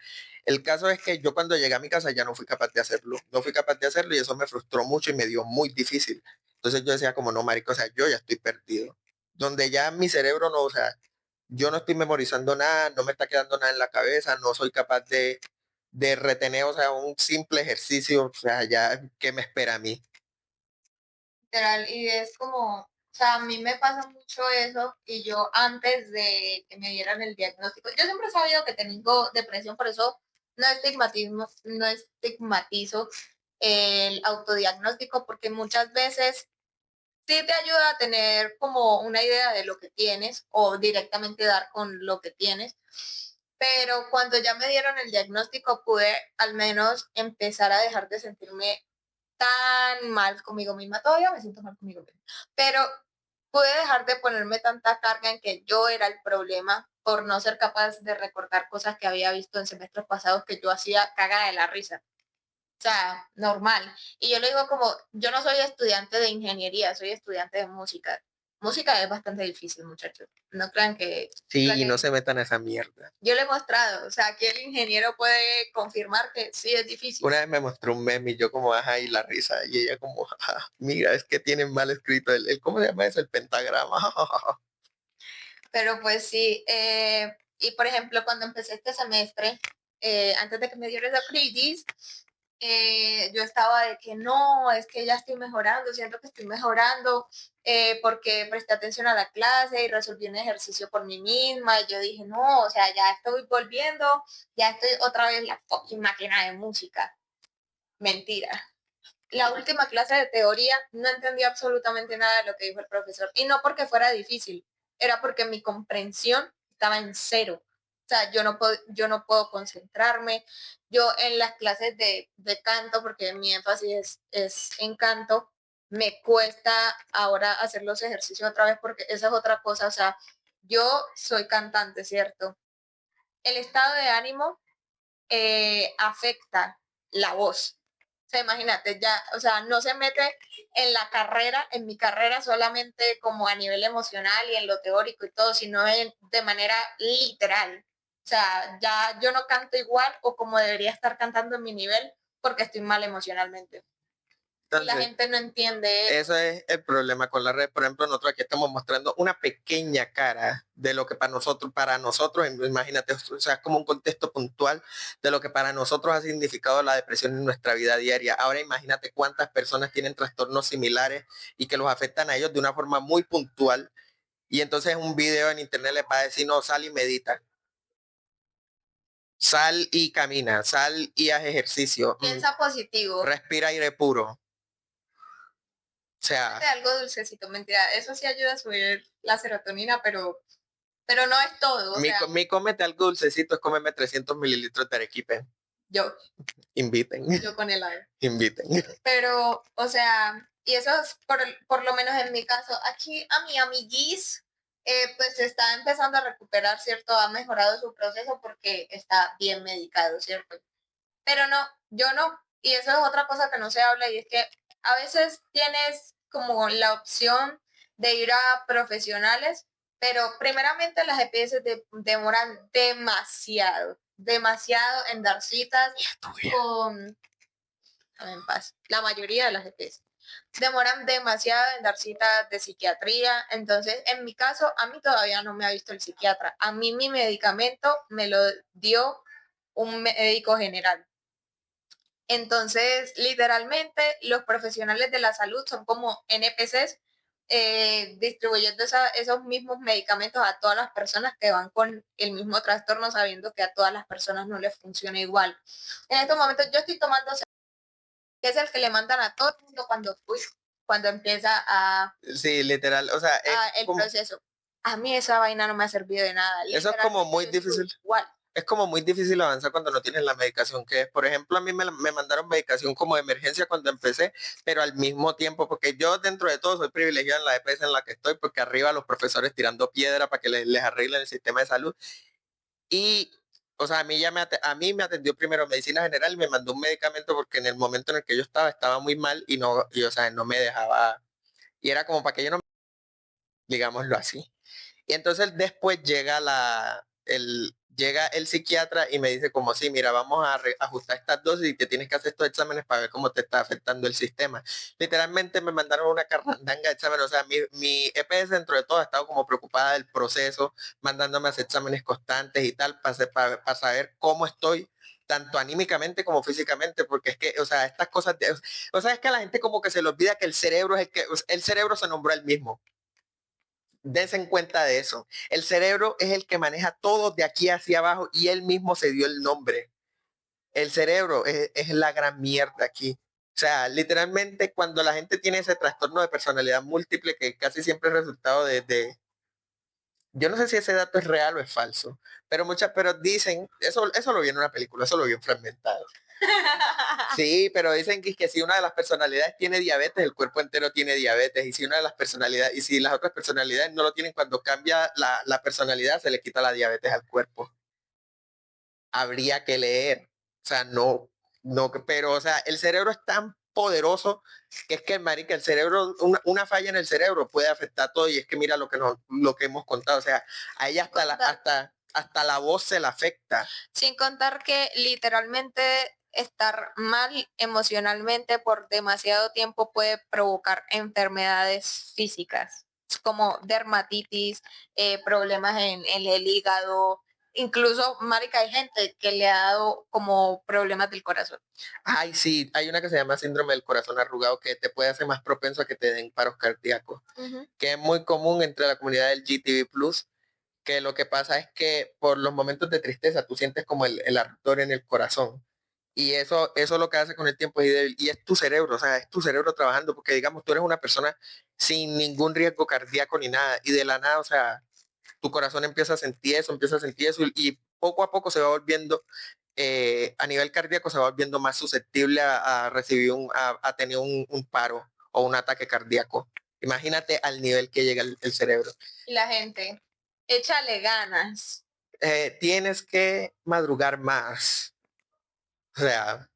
El caso es que yo cuando llegué a mi casa ya no fui capaz de hacerlo, no fui capaz de hacerlo y eso me frustró mucho y me dio muy difícil. Entonces yo decía como no, marico, o sea, yo ya estoy perdido. Donde ya mi cerebro no, o sea, yo no estoy memorizando nada, no me está quedando nada en la cabeza, no soy capaz de retener, o sea, un simple ejercicio, o sea, ya, ¿qué me espera a mí? Literal, y es como, o sea, a mí me pasa mucho eso y yo antes de que me dieran el diagnóstico, yo siempre he sabido que tengo depresión, por eso no estigmatizo el autodiagnóstico, porque muchas veces sí te ayuda a tener como una idea de lo que tienes o directamente dar con lo que tienes. Pero cuando ya me dieron el diagnóstico pude al menos empezar a dejar de sentirme tan mal conmigo misma. Todavía me siento mal conmigo misma. Pero pude dejar de ponerme tanta carga en que yo era el problema por no ser capaz de recordar cosas que había visto en semestres pasados que yo hacía cagada de la risa. O sea, normal. Y yo le digo como, yo no soy estudiante de ingeniería, soy estudiante de música. Música es bastante difícil, muchachos. No crean que... Sí, y no se metan a esa mierda. Yo le he mostrado, o sea, aquí el ingeniero puede confirmar que sí es difícil. Una vez me mostró un meme y yo como, ajá, y la risa, y ella como, "Ah, mira, es que tienen mal escrito ¿cómo se llama eso? El pentagrama. Pero pues sí, y por ejemplo, cuando empecé este semestre, antes de que me diera esa crisis, yo estaba de que no, es que ya estoy mejorando, siento que estoy mejorando, porque presté atención a la clase y resolví un ejercicio por mí misma, y yo dije, no, o sea, ya estoy volviendo, ya estoy otra vez en la fucking máquina de música. Mentira. La última clase de teoría no entendí absolutamente nada de lo que dijo el profesor. Y no porque fuera difícil, era porque mi comprensión estaba en cero. O sea, yo no puedo concentrarme. Yo en las clases de canto, porque mi énfasis es en canto, me cuesta ahora hacer los ejercicios otra vez porque esa es otra cosa. O sea, yo soy cantante, ¿cierto? El estado de ánimo afecta la voz. O sea, imagínate, ya, o sea, no se mete en la carrera, en mi carrera solamente como a nivel emocional y en lo teórico y todo, sino de manera literal. O sea, ya yo no canto igual o como debería estar cantando en mi nivel porque estoy mal emocionalmente. Y la gente no entiende eso es el problema con la red. Por ejemplo, nosotros aquí estamos mostrando una pequeña cara de lo que para nosotros, imagínate, o sea, es como un contexto puntual de lo que para nosotros ha significado la depresión en nuestra vida diaria. Ahora imagínate cuántas personas tienen trastornos similares y que los afectan a ellos de una forma muy puntual. Y entonces un video en internet les va a decir, no, sal y medita. Sal y camina, sal y haz ejercicio. Piensa positivo. Respira aire puro. O sea, algo dulcecito, mentira. Eso sí ayuda a subir la serotonina, pero no es todo. Mi cómete algo dulcecito es comerme 300 mililitros de arequipe. Yo. Inviten. Yo con el aire. Inviten. Pero, o sea, y eso es por lo menos en mi caso. Aquí a mi amiguis, pues está empezando a recuperar, ¿cierto? Ha mejorado su proceso porque está bien medicado, ¿cierto? Pero no, yo no. Y eso es otra cosa que no se habla y es que a veces tienes como la opción de ir a profesionales, pero primeramente las EPS demoran demasiado en dar citas con... En paz. La mayoría de las EPS demoran demasiado en dar citas de psiquiatría. Entonces, en mi caso, a mí todavía no me ha visto el psiquiatra. A mí mi medicamento me lo dio un médico general. Entonces, literalmente, los profesionales de la salud son como NPCs distribuyendo esos mismos medicamentos a todas las personas que van con el mismo trastorno, sabiendo que a todas las personas no les funciona igual. En estos momentos yo estoy tomando, que es el que le mandan a todo el mundo cuando empieza a... Sí, literal, o sea, el proceso. A mí esa vaina no me ha servido de nada. Eso es como muy difícil. Igual. Es como muy difícil avanzar cuando no tienes la medicación que es. Por ejemplo, a mí me mandaron medicación como de emergencia cuando empecé, pero al mismo tiempo, porque yo dentro de todo soy privilegiado en la EPS en la que estoy, porque arriba los profesores tirando piedra para que les arreglen el sistema de salud. Y, o sea, a mí me atendió primero medicina general y me mandó un medicamento porque en el momento en el que yo estaba muy mal y no, o sea, no me dejaba, y era como para que yo no, digámoslo así. Y entonces después llega el psiquiatra y me dice como, sí, mira, vamos a ajustar estas dosis y te tienes que hacer estos exámenes para ver cómo te está afectando el sistema. Literalmente me mandaron una carrandanga de exámenes, o sea, mi EPS dentro de todo ha estado como preocupada del proceso, mandándome a hacer exámenes constantes y tal, para saber cómo estoy tanto anímicamente como físicamente, porque es que, o sea, estas cosas, o sea, es que a la gente como que se le olvida que el cerebro es el cerebro se nombró el mismo. Dense en cuenta de eso. El cerebro es el que maneja todo de aquí hacia abajo y él mismo se dio el nombre. El cerebro es la gran mierda aquí. O sea, literalmente cuando la gente tiene ese trastorno de personalidad múltiple que casi siempre es resultado yo no sé si ese dato es real o es falso, pero dicen, eso lo vi en una película, eso lo vi en Fragmentado. Sí, pero dicen que si una de las personalidades tiene diabetes, el cuerpo entero tiene diabetes. Y si una de las personalidades, y si las otras personalidades no lo tienen, cuando cambia la personalidad, se le quita la diabetes al cuerpo. Habría que leer. O sea, no, pero, o sea, el cerebro es tan poderoso que es que, marica, el cerebro, una falla en el cerebro puede afectar todo. Y es que mira lo que hemos contado. O sea, a ella hasta la voz se la afecta. Sin contar que literalmente estar mal emocionalmente por demasiado tiempo puede provocar enfermedades físicas, como dermatitis, problemas en el hígado, incluso, marica, hay gente que le ha dado como problemas del corazón. Ay, sí, hay una que se llama síndrome del corazón arrugado que te puede hacer más propenso a que te den paros cardíacos, que es muy común entre la comunidad del GTB+, que lo que pasa es que por los momentos de tristeza tú sientes como el ardor en el corazón. Y eso lo que hace con el tiempo es débil. Y es tu cerebro, o sea, es tu cerebro trabajando, porque digamos, tú eres una persona sin ningún riesgo cardíaco ni nada, y de la nada, o sea, tu corazón empieza a sentir eso, y poco a poco se va volviendo, a nivel cardíaco, se va volviendo más susceptible a recibir a tener un paro o un ataque cardíaco. Imagínate al nivel que llega el cerebro. Y la gente, échale ganas. Tienes que madrugar más. O sea,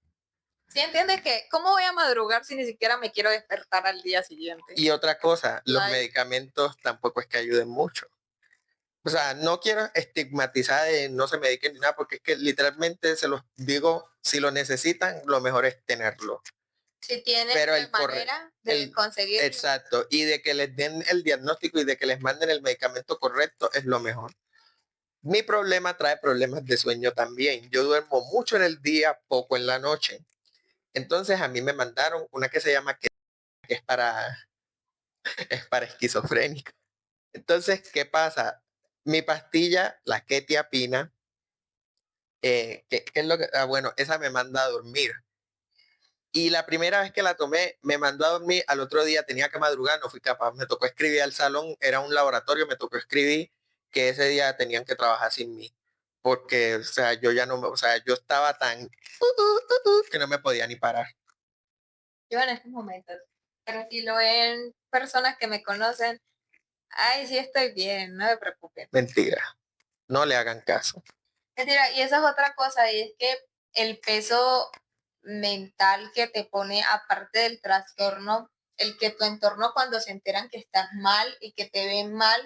¿sí entiendes que cómo voy a madrugar si ni siquiera me quiero despertar al día siguiente? y otra cosa, los medicamentos tampoco es que ayuden mucho. O sea, no quiero estigmatizar de no se mediquen ni nada, porque es que literalmente se los digo, si lo necesitan, lo mejor es tenerlo. Si tienes pero la manera de el conseguirlo. exacto, y de que les den el diagnóstico y de que les manden el medicamento correcto es lo mejor. Mi problema trae problemas de sueño también. Yo duermo mucho en el día, poco en la noche. Entonces a mí me mandaron una que se llama que es es para esquizofrénica. Entonces, ¿qué pasa? Mi pastilla, la quetiapina, ¿qué es lo que? Ah, bueno, esa me manda a dormir. Y la primera vez que la tomé, me mandó a dormir, al otro día tenía que madrugar, no fui capaz, me tocó escribir al salón, era un laboratorio, me tocó escribir que ese día tenían que trabajar sin mí, porque, o sea, yo ya no, o sea, yo estaba tan que no me podía ni parar. Yo en estos momentos. Pero si lo ven personas que me conocen, ay, sí estoy bien, no me preocupen. Mentira, no le hagan caso. Mentira, y esa es otra cosa, y es que el peso mental que te pone, aparte del trastorno, el que tu entorno cuando se enteran que estás mal y que te ven mal,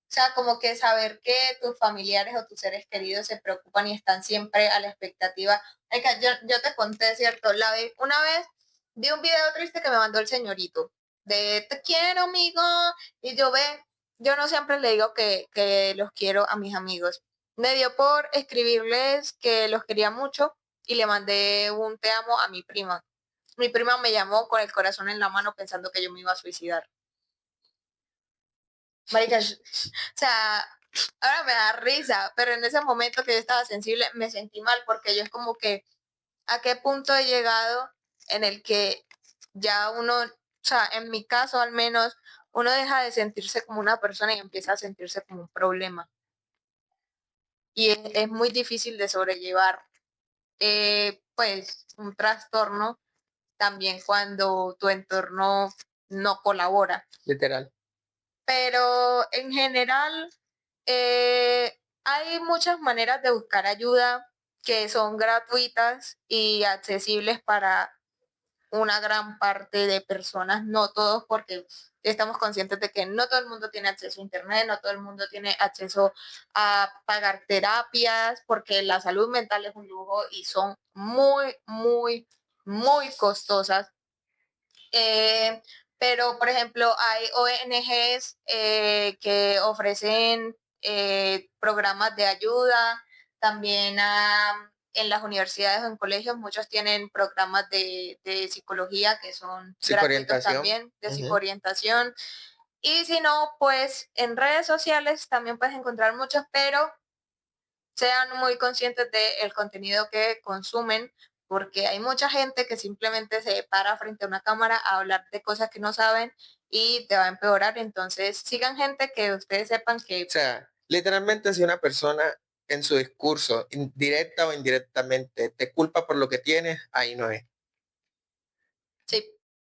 o sea, como que saber que tus familiares o tus seres queridos se preocupan y están siempre a la expectativa. Oiga, yo te conté, ¿cierto? Una vez vi un video triste que me mandó el señorito, de te quiero, amigo, y yo no siempre le digo que los quiero a mis amigos. Me dio por escribirles que los quería mucho y le mandé un te amo a mi prima. Mi prima me llamó con el corazón en la mano pensando que yo me iba a suicidar. Marica, o sea, ahora me da risa, pero en ese momento que yo estaba sensible me sentí mal porque yo es como que a qué punto he llegado en el que ya uno, o sea, en mi caso al menos, uno deja de sentirse como una persona y empieza a sentirse como un problema. Y es muy difícil de sobrellevar, pues, un trastorno también cuando tu entorno no colabora. Literal. Pero en general, hay muchas maneras de buscar ayuda que son gratuitas y accesibles para una gran parte de personas, no todos, porque estamos conscientes de que no todo el mundo tiene acceso a Internet, no todo el mundo tiene acceso a pagar terapias, porque la salud mental es un lujo y son muy, muy, muy costosas. Eh, pero, por ejemplo, hay ONGs que ofrecen programas de ayuda, también en las universidades o en colegios muchos tienen programas de psicología que son gratuitos Psicoorientación. también, de Ujú. psicoorientación. Y si no, pues en redes sociales también puedes encontrar muchos, pero sean muy conscientes del contenido que consumen, porque hay mucha gente que simplemente se para frente a una cámara a hablar de cosas que no saben y te va a empeorar. Entonces, sigan gente que ustedes sepan O que sea, literalmente si una persona en su discurso, directa o indirectamente, te culpa por lo que tienes, ahí no es. sí,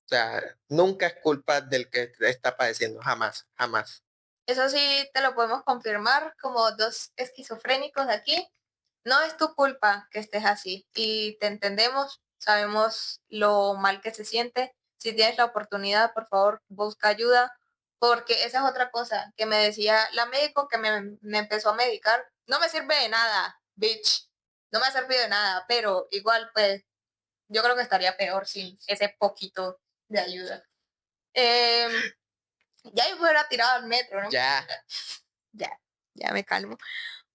O sea, nunca es culpa del que está padeciendo, jamás, jamás. eso sí te lo podemos confirmar como dos esquizofrénicos aquí. No es tu culpa que estés así y te entendemos, sabemos lo mal que se siente. Si tienes la oportunidad, por favor, busca ayuda, porque esa es otra cosa que me decía la médico que me empezó a medicar. No me sirve de nada, bitch. No me ha servido de nada, pero igual, pues, yo creo que estaría peor sin ese poquito de ayuda. Ya yo me hubiera tirado al metro, ¿no? Ya, Ya, ya me calmo.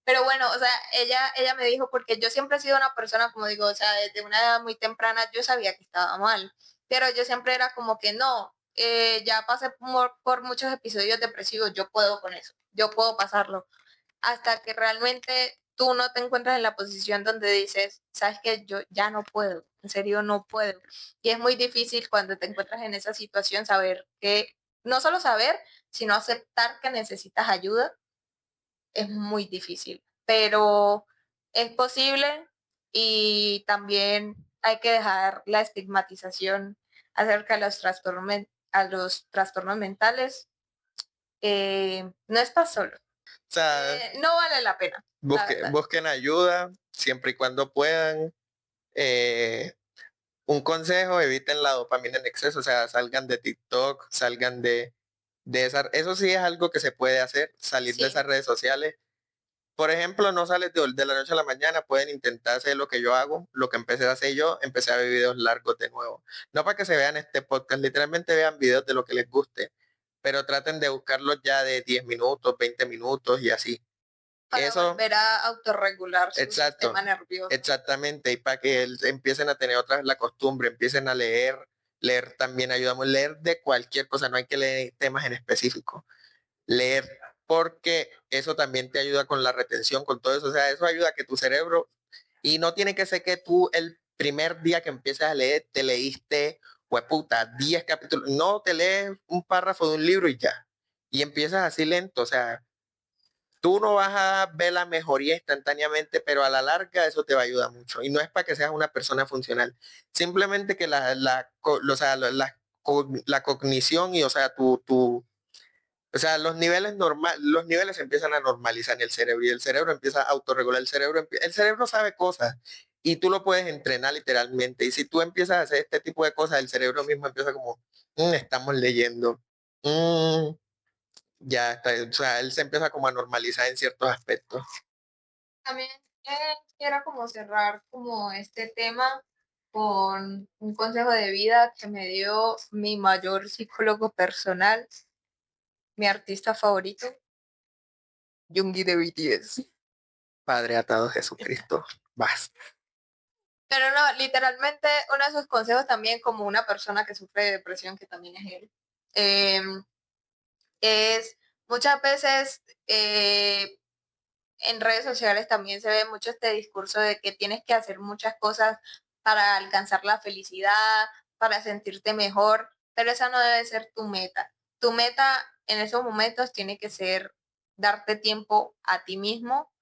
Pero bueno, o sea, ella me dijo, porque yo siempre he sido una persona, como digo, o sea, desde una edad muy temprana yo sabía que estaba mal, pero yo siempre era como que no, ya pasé por muchos episodios depresivos, yo puedo con eso, yo puedo pasarlo, hasta que realmente tú no te encuentras en la posición donde dices, sabes que yo ya no puedo, en serio no puedo. Y es muy difícil cuando te encuentras en esa situación saber que, no solo saber, sino aceptar que necesitas ayuda es muy difícil, pero es posible y también hay que dejar la estigmatización acerca de a los trastornos mentales. No estás solo. o sea, No vale la pena, la verdad. busquen ayuda siempre y cuando puedan. Eh, un consejo, eviten la dopamina en exceso, o sea, salgan de TikTok, salgan de esa, eso sí es algo que se puede hacer, salir de Sí, esas redes sociales, por ejemplo, no sales de la noche a la mañana, pueden intentar hacer lo que yo hago, lo que empecé a hacer yo, empecé a ver videos largos de nuevo. No para que se vean este podcast, literalmente vean videos de lo que les guste, pero traten de buscarlos ya de 10 minutos, 20 minutos y así. Para Eso, volver a autorregular su exacto, sistema nervioso. exactamente, y para que empiecen a tener otra vez la costumbre, empiecen a leer, leer también ayudamos, leer de cualquier cosa, no hay que leer temas en específico, leer, porque eso también te ayuda con la retención, con todo eso, o sea, eso ayuda a que tu cerebro, y no tiene que ser que tú el primer día que empieces a leer te leíste, hueputa, 10 capítulos, no, te lees un párrafo de un libro y ya, y empiezas así lento, o sea, tú no vas a ver la mejoría instantáneamente, pero a la larga eso te va a ayudar mucho. Y no es para que seas una persona funcional. Simplemente que o sea, la cognición y, o sea, o sea, los niveles empiezan a normalizar en el cerebro y el cerebro empieza a autorregular. El cerebro sabe cosas y tú lo puedes entrenar literalmente. Y si tú empiezas a hacer este tipo de cosas, el cerebro mismo empieza como, estamos leyendo. "Mm, ya está", o sea, él se empieza como a normalizar en ciertos aspectos. También quiero como cerrar como este tema con un consejo de vida que me dio mi mayor psicólogo personal, mi artista favorito, Yoongi de BTS. Padre atado Jesucristo, basta. Pero no, literalmente uno de sus consejos también como una persona que sufre de depresión, que también es él, es muchas veces en redes sociales también se ve mucho este discurso de que tienes que hacer muchas cosas para alcanzar la felicidad, para sentirte mejor, pero esa no debe ser tu meta. Tu meta en esos momentos tiene que ser darte tiempo a ti mismo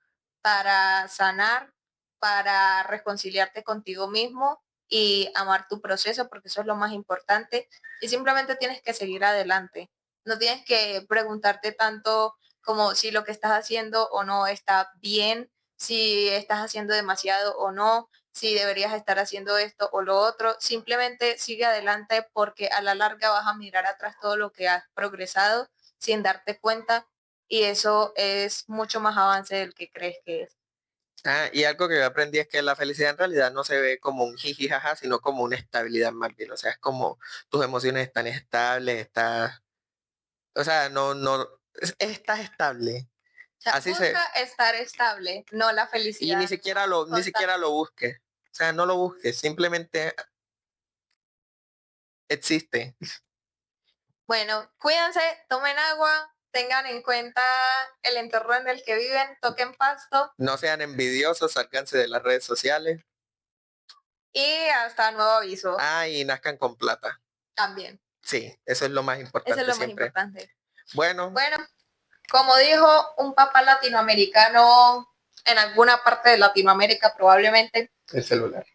para sanar, para reconciliarte contigo mismo y amar tu proceso, porque eso es lo más importante. Y simplemente tienes que seguir adelante. No tienes que preguntarte tanto como si lo que estás haciendo o no está bien, si estás haciendo demasiado o no, si deberías estar haciendo esto o lo otro. Simplemente sigue adelante porque a la larga vas a mirar atrás todo lo que has progresado sin darte cuenta y eso es mucho más avance del que crees que es. Ah, y algo que yo aprendí es que la felicidad en realidad no se ve como un jiji jaja, sino como una estabilidad más bien. O sea, es como tus emociones están estables, o sea, estás estable. O sea, Así se, busca estar estable, no la y ni felicidad siquiera ni siquiera lo busques. O sea, no lo busques, simplemente existe. Bueno, cuídense, tomen agua, tengan en cuenta el entorno en el que viven, toquen pasto No sean envidiosos, sálganse de las redes sociales. y hasta nuevo aviso Ah, y nazcan con plata. también. Sí, eso es lo más Eso es importante lo más siempre. importante. Bueno, Bueno, como dijo un papá latinoamericano en alguna parte de Latinoamérica probablemente, el celular.